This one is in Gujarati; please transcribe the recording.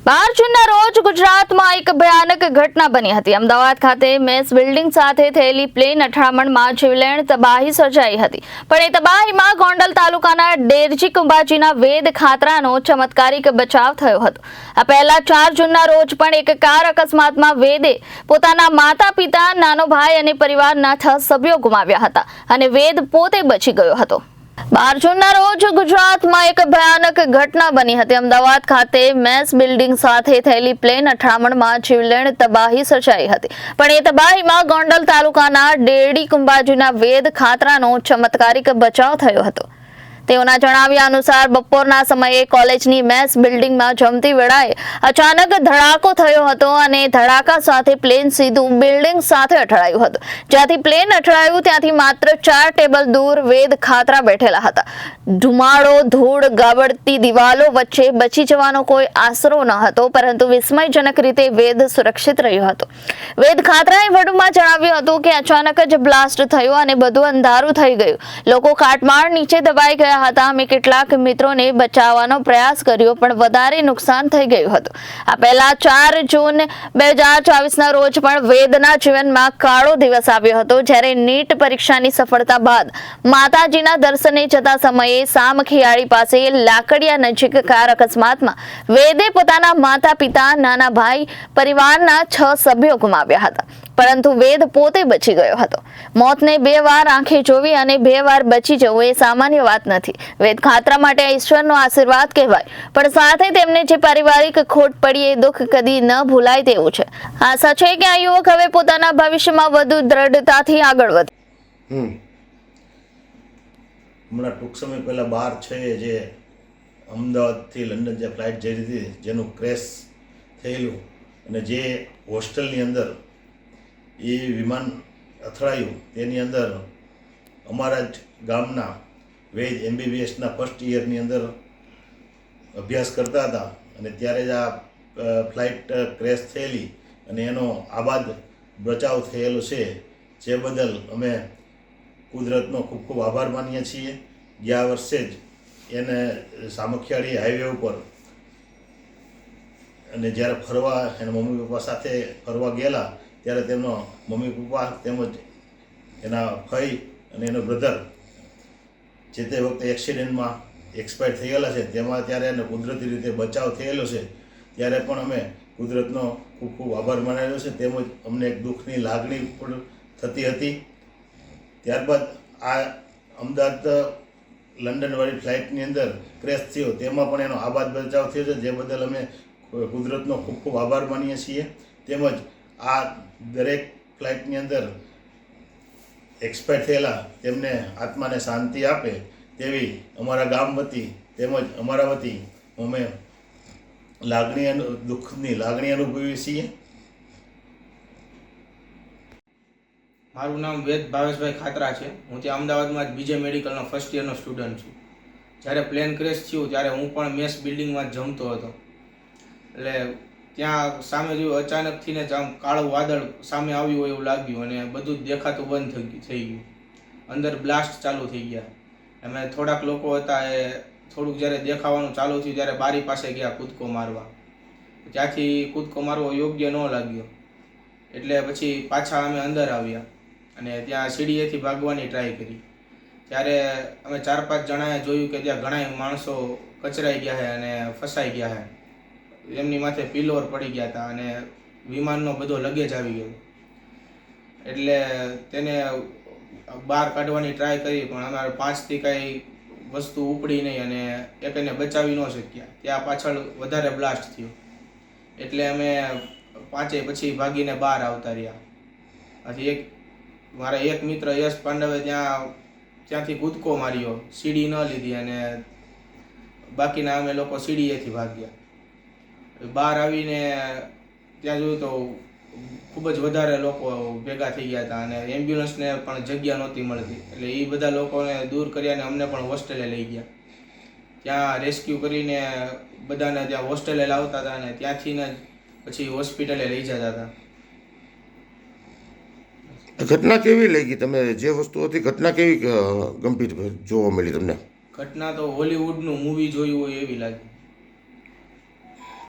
માર્ચના રોજ ગુજરાતમાં એક ભયાનક ઘટના બની હતી. અમદાવાદ ખાતે મેસ બિલ્ડિંગ સાથે થયેલી પ્લેન અથડામણમાં જીવલેણ તબાહી સર્જાઈ હતી. પણ એ તબાહીમાં ગોંડલ તાલુકાના ડેરજી કુંભાજીના વેદ ખાતરાનો ચમત્કારિક બચાવ થયો હતો. આ પહેલા 4 જૂનના રોજ પણ એક કાર અકસ્માતમાં વેદે પોતાના માતા પિતા, નાનો ભાઈ અને પરિવારના 6 સભ્યો ગુમાવ્યા હતા અને વેદ પોતે બચી ગયો હતો. 12 જૂનના રોજ ગુજરાતમાં એક ભયાનક ઘટના બની હતી. અમદાવાદ ખાતે મેસ બિલ્ડિંગ સાથે થયેલી પ્લેન અથડામણમાં જીવલેણ તબાહી સર્જાઈ હતી. પણ એ તબાહીમાં ગોંડલ તાલુકાના ડેરજી કુંભાજીના વેદ ખાતરાનો ચમત્કારિક બચાવ થયો હતો. તેઓના જણાવ્યા અનુસાર બપોરના સમયે કોલેજની મેસ બિલ્ડિંગમાં જમતી વેળાએ અચાનક ધડાકો થયો હતો અને ધડાકા સાથે પ્લેન સીધું બિલ્ડિંગ સાથે અથડાયું હતું. જ્યાંથી પ્લેન અથડાયું ત્યાંથી માત્ર 4 ટેબલ દૂર વેદ ખાતરા બેઠેલા હતા. ધુમાડો, ધૂળ, ગાબડતી દિવાલો વચ્ચે બચી જવાનો કોઈ આશરો ન હતો, પરંતુ વિસ્મયજનક રીતે વેદ સુરક્ષિત રહ્યો હતો. વેદ ખાતરાએ વધુમાં જણાવ્યું હતું કે અચાનક જ બ્લાસ્ટ થયો અને બધું અંધારું થઈ ગયું. લોકો કાટમાળ નીચે દબાઈ ગયા હતા. અમે કેટલાક મિત્રોને બચાવવાનો પ્રયાસ કર્યો, પણ વધારે નુકસાન થઈ ગયું હતું. આ પહેલા 4 જૂન 2024ના રોજ પણ વેદના જીવનમાં કાળો દિવસ આવ્યો હતો, જ્યારે નીટ પરીક્ષાની સફળતા બાદ માતાજીના દર્શને જતા સમયે સામખિયાળી પાસે લાકડિયા નજીક કાર અકસ્માતમાં વેદે પોતાના માતા પિતા, નાના ભાઈ, પરિવારના 6 સભ્યો ગુમાવ્યા હતા. પરંતુ વેદ પોતે બચી ગયો હતો. મોતને 2 વાર આંખે જોવી અને 2 વાર બચી જવું એ સામાન્ય વાત નથી. વેદ ખાતરા માટે ઈશ્વરનો આશીર્વાદ કહેવાય, પણ સાથે તેમને જે પારિવારિક ખોટ પડી એ દુઃખ કદી ન ભૂલાય તેવું છે. આશા છે કે આ યુવક હવે પોતાના ભવિષ્યમાં વધુ દ્રઢતાથી આગળ વધે. હમણાં ટૂંક સમય પહેલાં 12/6 જે અમદાવાદથી લંડન જે ફ્લાઇટ જઈ હતી, જેનું ક્રેશ થયેલું અને જે હોસ્ટેલની અંદર એ વિમાન અથડાયું, તેની અંદર અમારા જ ગામના વેદ MBBSના ફર્સ્ટ યરની અંદર અભ્યાસ કરતા હતા અને ત્યારે જ આ ફ્લાઇટ ક્રેશ થયેલી અને એનો આબાદ બચાવ થયેલો છે, જે બદલ અમે કુદરતનો ખૂબ ખૂબ આભાર માનીએ છીએ. ગયા વર્ષે જ એને સામખિયાળી હાઈવે ઉપર અને જ્યારે ફરવા એના મમ્મી પપ્પા સાથે ફરવા ગયેલા, ત્યારે તેમનો મમ્મી પપ્પા તેમજ એના ભાઈ અને એનો બ્રધર જે તે વખતે એક્સિડન્ટમાં એક્સપાયર થયેલા છે. તેમાં ત્યારે એને કુદરતી રીતે બચાવ થયેલો છે. ત્યારે પણ અમે કુદરતનો ખૂબ ખૂબ આભાર માનેલો છે. તેમજ અમને એક દુઃખની લાગણી પણ થતી હતી. ત્યારબાદ આ અમદાવાદ લંડનવાળી ફ્લાઇટની અંદર ક્રેશ થયો, તેમાં પણ એનો આબાદ બચાવ થયો છે, જે બદલ અમે કુદરતનો ખૂબ ખૂબ આભાર માનીએ છીએ. તેમજ આ દરેક ફ્લાઇટની અંદર એક્સપાયર થયેલા તેમને આત્માને શાંતિ આપે તેવી અમારા ગામ વતી તેમજ અમારા વતી અમે દુઃખની લાગણી અનુભવીએ છીએ. મારું નામ વેદ ભાવેશભાઈ ખાતરા છે. હું ત્યાં અમદાવાદમાં જ BJ મેડિકલનો ફર્સ્ટ યરનો સ્ટુડન્ટ છું. જ્યારે પ્લેન ક્રેશ થયું ત્યારે હું પણ મેસ બિલ્ડિંગમાં જ જમતો હતો. એટલે ત્યાં સામે જોયું, અચાનકથી ને આમ કાળું વાદળ સામે આવ્યું હોય એવું લાગ્યું અને બધું જ દેખાતું બંધ થઈ ગયું. અંદર બ્લાસ્ટ ચાલુ થઈ ગયા. અમે થોડાક લોકો હતા, એ થોડુંક જ્યારે દેખાવાનું ચાલુ થયું ત્યારે બારી પાસે ગયા કૂદકો મારવા. ત્યાંથી કૂદકો મારવો યોગ્ય ન લાગ્યો, એટલે પછી પાછા અમે અંદર આવ્યા અને ત્યાં સીડીએથી ભાગવાની ટ્રાય કરી. ત્યારે અમે 4-5 જણાએ જોયું કે ત્યાં ઘણા માણસો કચરાઈ ગયા છે અને ફસાઈ ગયા છે. એમની માથે પિલ્લોર પડી ગયા હતા અને વિમાનનો બધો લગેજ આવી ગયો. એટલે તેને બહાર કાઢવાની ટ્રાય કરી, પણ અમારે 5થી કાંઈ વસ્તુ ઉપડી નહીં અને એકને બચાવી ન શક્યા. ત્યાં પાછળ વધારે બ્લાસ્ટ થયો, એટલે અમે 5 પછી ભાગીને બહાર આવતા રહ્યા. આથી મારા એક મિત્ર યશ પાંડવે ત્યાંથી કૂદકો માર્યો, સીડી ન લીધી અને બાકીના અમે લોકો સીડીએથી ભાગ્યા. બહાર આવીને ત્યાં જોયું તો ખૂબ જ વધારે લોકો ભેગા થઈ ગયા હતા અને એમ્બ્યુલન્સને પણ જગ્યા નહોતી મળતી. એટલે એ બધા લોકોને દૂર કર્યા અને અમને પણ હોસ્ટેલે લઈ ગયા. ત્યાં રેસ્ક્યુ કરીને બધાને ત્યાં હોસ્ટેલે લાવતા હતા અને ત્યાંથી ને પછી હોસ્પિટલે લઈ જતા હતા. ઘટના કેવી લાગી? તમે જે વસ્તુ હતી, ઘટના કેવી ગંભીર જોવા મળી તમને? ઘટના તો હોલિવૂડનું મૂવી જોયું હોય એવી લાગી.